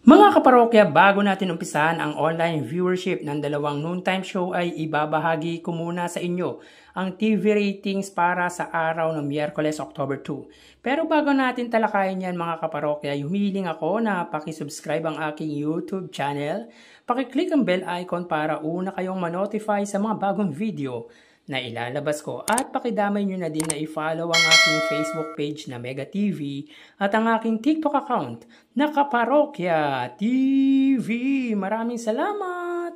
Mga kaparokya, bago natin umpisahan ang online viewership ng dalawang noontime show ay ibabahagi ko muna sa inyo ang TV ratings para sa araw ng Miyerkules, October 2. Pero bago natin talakayin yan mga kaparokya, humihiling ako na pakisubscribe ang aking YouTube channel, pakiclick ang bell icon para una kayong manotify sa mga bagong video na ilalabas ko at pakidamay nyo na din na i-follow ang aking Facebook page na Mega TV at ang aking TikTok account na Kaparokya TV. Maraming salamat!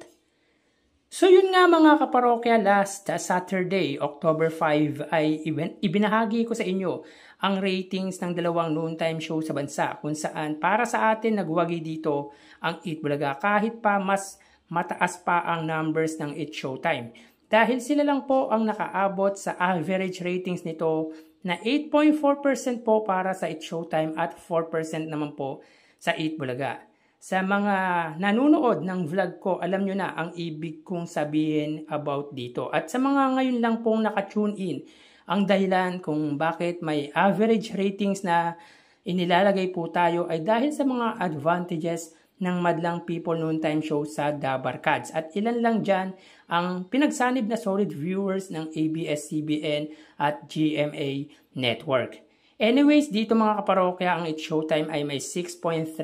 So yun nga mga kaparokya, last Saturday, October 5 ay ibinahagi ko sa inyo ang ratings ng dalawang noontime show sa bansa kung saan para sa atin nagwagi dito ang Eat Bulaga kahit pa mas mataas pa ang numbers ng Eat Showtime. Dahil sila lang po ang nakaabot sa average ratings nito na 8.4% po para sa Eat Showtime at 4% naman po sa Eat Bulaga. Sa mga nanonood ng vlog ko, alam nyo na ang ibig kong sabihin about dito. At sa mga ngayon lang pong nakatune in, ang dahilan kung bakit may average ratings na inilalagay po tayo ay dahil sa mga advantages ng Madlang People Noontime Show sa The Barkads. At ilan lang dyan ang pinagsanib na solid viewers ng ABS-CBN at GMA Network. Anyways, dito mga kaparokya, ang Eat Showtime ay may 6.3%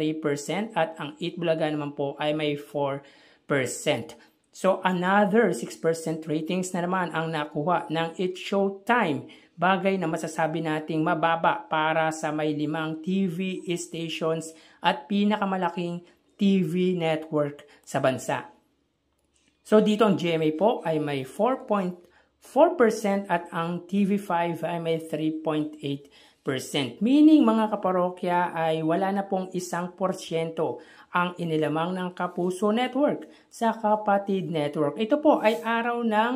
at ang Eat Bulaga naman po ay may 4%. So another 6% ratings na naman ang nakuha ng Eat Showtime. Bagay na masasabi nating mababa para sa may 5 TV stations at pinakamalaking TV network sa bansa. So dito ang GMA po ay may 4.4% at ang TV5 ay may 3.8%. Meaning mga kaparokya ay wala na pong 1% ang inilamang ng Kapuso Network sa Kapatid Network. Ito po ay araw ng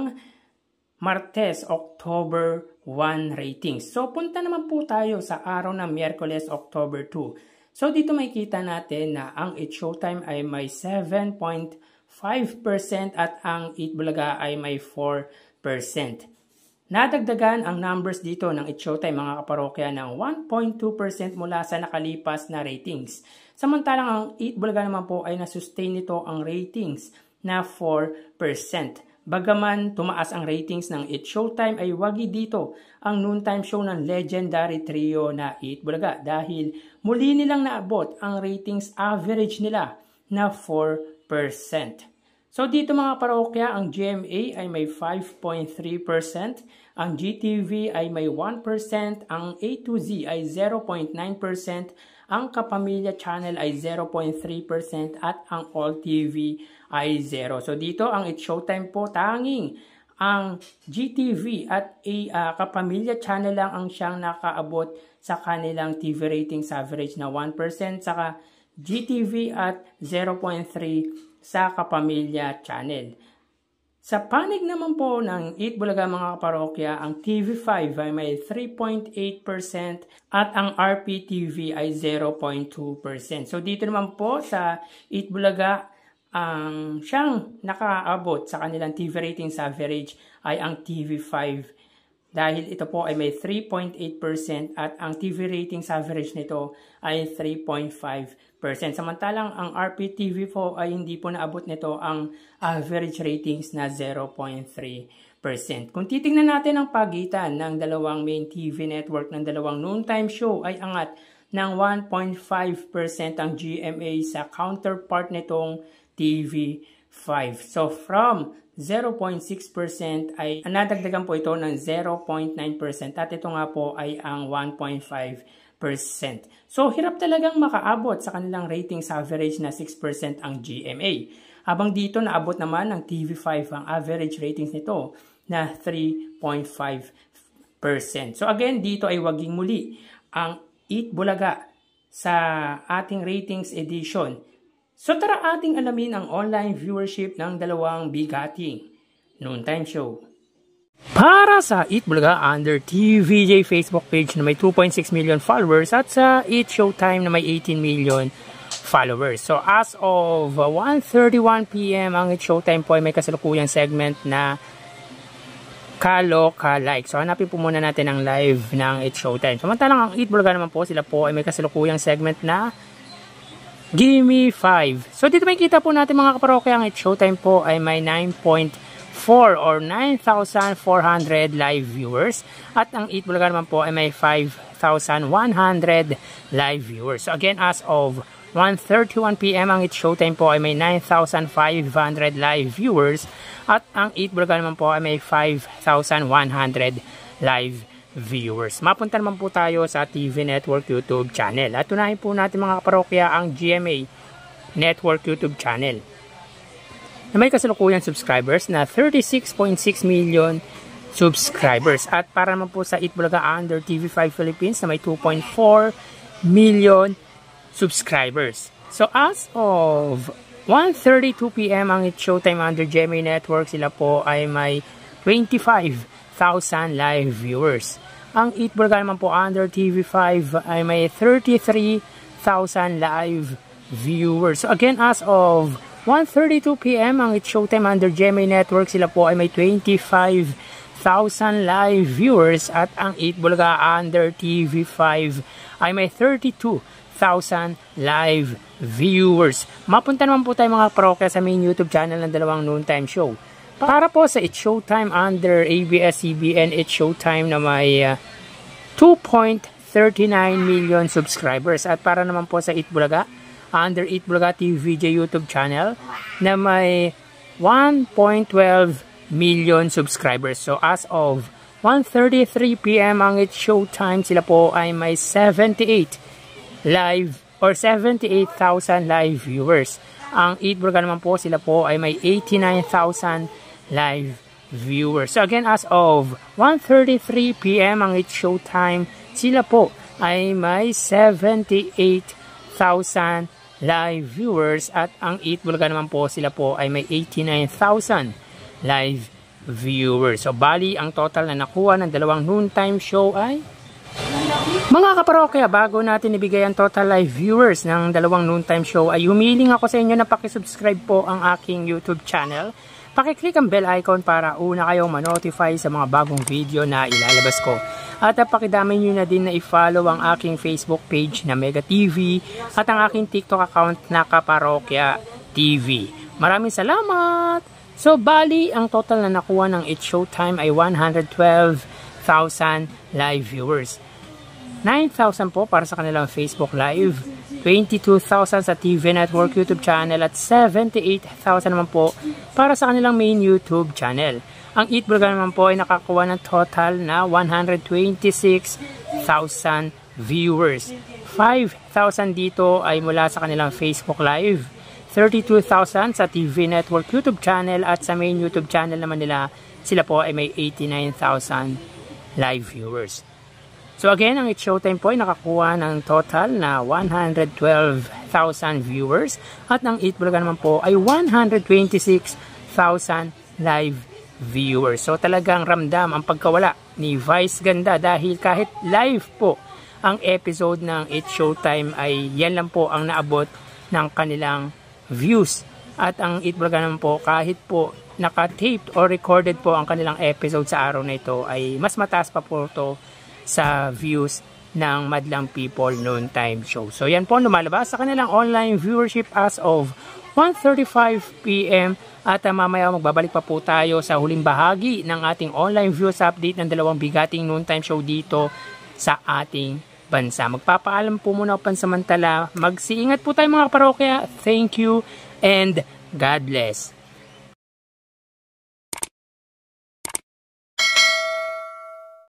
Martes, October 1 ratings. So punta naman po tayo sa araw ng Miyerkules, October 2. So dito makikita natin na ang Eat Showtime ay may 7.5% at ang Eat Bulaga ay may 4%. Nadagdagan ang numbers dito ng Eat Showtime mga kaparokya ng 1.2% mula sa nakalipas na ratings. Samantalang ang Eat Bulaga naman po ay nasustain nito ang ratings na 4%. Bagaman tumaas ang ratings ng Eat Showtime ay wagi dito ang noontime show ng legendary trio na Eat Bulaga dahil muli nilang naabot ang ratings average nila na 4%. So dito mga parokya, ang GMA ay may 5.3%, ang GTV ay may 1%, ang A to Z ay 0.9%, ang Kapamilya Channel ay 0.3% at ang All TV ay 0. So dito ang Eat Showtime po tanging ang GTV at Kapamilya Channel lang ang siyang nakaabot sa kanilang TV ratings average na 1%, saka GTV at 0.3 sa Kapamilya Channel. Sa panig naman po ng Eat Bulaga mga kaparokya, ang TV5 ay may 3.8% at ang RPTV ay 0.2%. So dito naman po sa Eat Bulaga, ang siyang nakaabot sa kanilang TV ratings average ay ang TV5 dahil ito po ay may 3.8% at ang TV ratings average nito ay 3.5%. Samantalang ang RPTV po ay hindi po naabot nito ang average ratings na 0.3%. Kung titingnan natin ang pagitan ng dalawang main TV network ng dalawang noontime show ay angat ng 1.5% ang GMA sa counterpart nitong TV5. So from 0.6% ay nadagdagan po ito ng 0.9% at ito nga po ay ang 1.5%. So hirap talagang makaabot sa kanilang ratings average na 6% ang GMA. Habang dito naabot naman ng TV5 ang average ratings nito na 3.5%. So again, dito ay waging muli ang Eat Bulaga sa ating ratings edition. So tara ating alamin ang online viewership ng dalawang bigating noontime show. Para sa Eat Bulaga under TVJ Facebook page na may 2.6 million followers at sa Eat Showtime na may 18 million followers. So as of 1:31 PM ang Eat Showtime po ay may kasalukuyang segment na Kaloka-like. So hanapin po muna natin ang live ng Eat Showtime. Samantalang ang Eat Bulaga naman po, sila po ay may kasalukuyang segment na Gimme 5. So dito makikita po natin mga kaparokya, ang It's Showtime po ay may 9.4 or 9,400 live viewers. At ang Eat Bulaga naman po ay may 5,100 live viewers. So again, as of 1:31 PM, ang It's Showtime po ay may 9,500 live viewers. At ang Eat Bulaga naman po ay may 5,100 live viewers. Mapunta naman po tayo sa TV Network YouTube channel. At tunahin po natin mga kaparokya ang GMA Network YouTube channel na may kasalukuyang subscribers na 36.6 million subscribers. At para naman po sa Eat Bulaga under TV5 Philippines na may 2.4 million subscribers. So as of 1:32 PM, ang It's Showtime under GMA Network, sila po ay may 25,000 live viewers. Ang Eat Bulaga naman po under TV5 ay may 33,000 live viewers. So again, as of 1:32 PM, ang It's Showtime under GMA Network, sila po ay may 25,000 live viewers. At ang Eat Bulaga under TV5 ay may 32,000 live viewers. Mapunta naman po tayo mga parokya sa main YouTube channel ng dalawang noontime show. Para po sa It's Showtime under ABS-CBN It's Showtime na may 2.39 million subscribers. At para naman po sa Eat Bulaga under Eat Bulaga TVJ YouTube channel na may 1.12 million subscribers. So as of 1:33 PM, ang It's Showtime, sila po ay may 78,000 live viewers. Ang Eat Bulaga naman po, sila po ay may 89,000 live viewers. So again, as of 1:33 PM, ang It's Showtime, sila po ay may 78,000 live viewers. At ang Eat Bulaga naman po, sila po ay may 89,000 live viewers. So bali, ang total na nakuha ng dalawang noontime show ay mga kaparokya, bago natin ibigay ang total live viewers ng dalawang noontime show, ay humiling ako sa inyo na pakisubscribe po ang aking YouTube channel. Pakiclick ang bell icon para una kayong manotify sa mga bagong video na ilalabas ko. At pakidamay nyo na din na i-follow ang aking Facebook page na Mega TV at ang aking TikTok account na Kaparokya TV. Maraming salamat! So bali, ang total na nakuha ng It's Showtime ay 112,000 live viewers. 9,000 po para sa kanilang Facebook Live, 22,000 sa TV Network YouTube channel, at 78,000 naman po para sa kanilang main YouTube channel. Ang Eat Bulaga naman po ay nakakuha ng total na 126,000 viewers. 5,000 dito ay mula sa kanilang Facebook Live, 32,000 sa TV Network YouTube channel, at sa main YouTube channel naman nila, sila po ay may 89,000 live viewers. So again, ang It's Showtime po ay nakakuha ng total na 112,000 viewers, at ang Eat Bulaga naman po ay 126,000 live viewers. So talagang ramdam ang pagkawala ni Vice Ganda, dahil kahit live po ang episode ng It's Showtime ay yan lang po ang naabot ng kanilang views. At ang Eat Bulaga naman po, kahit po naka-taped or recorded po ang kanilang episode sa araw na ito, ay mas mataas pa po ito sa views ng Madlang People Noontime Show. So yan po lumalabas sa kanilang online viewership as of 1:35 PM. At mamaya magbabalik pa po tayo sa huling bahagi ng ating online views update ng dalawang bigating noontime show dito sa ating bansa. Magpapaalam po muna pansamantala. Magsiingat po tayo mga parokya. Thank you and God bless.